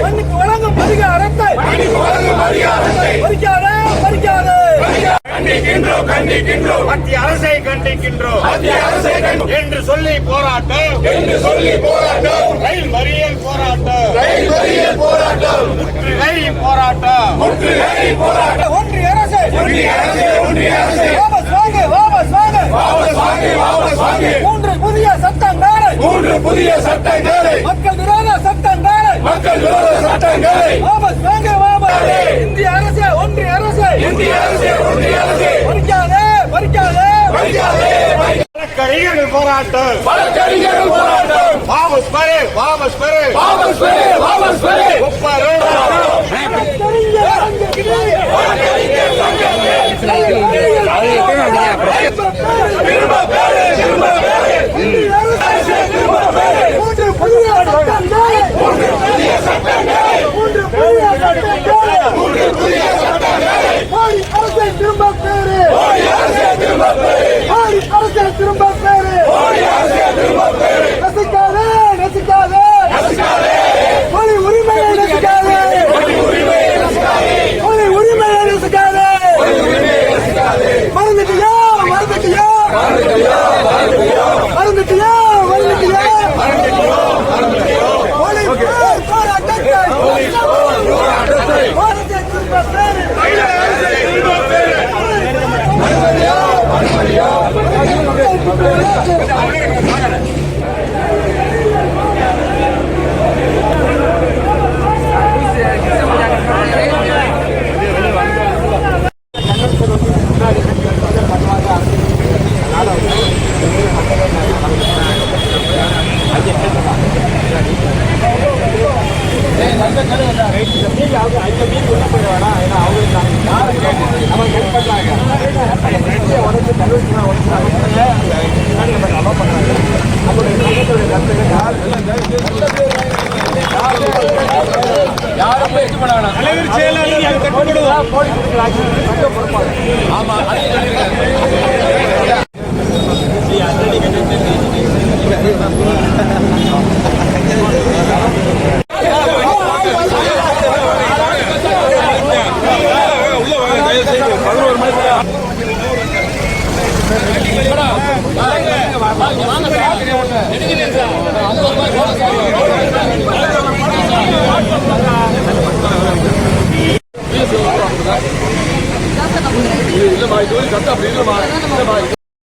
மண்ணுக்கு வழங்கும் அதிகாரத்தை பறிக்காதே பறிக்காதே. கண்டிக்கின்றோம் மத்திய அரசை கண்டிக்கின்றோம் என்று சொல்லி போராட்டம் ரயில் மறியல் போராட்டம் முற்றுகை போராட்டம். ஒன்றிய அரசு வாபஸ் வாங்க. மூன்று புதிய சட்டங்களை மக்கள் விரோத சட்டங்களை வாபஸ் வாங்க. இந்திய அரசு ஒன்றிய அரசு பறிக்காதே. வழக்கறிஞர்கள் போராட்டம் வாபஸ் பெறு ஒப்பரும் இல்ல பாய், கரெக்டா அப்படி இல்ல பாய்.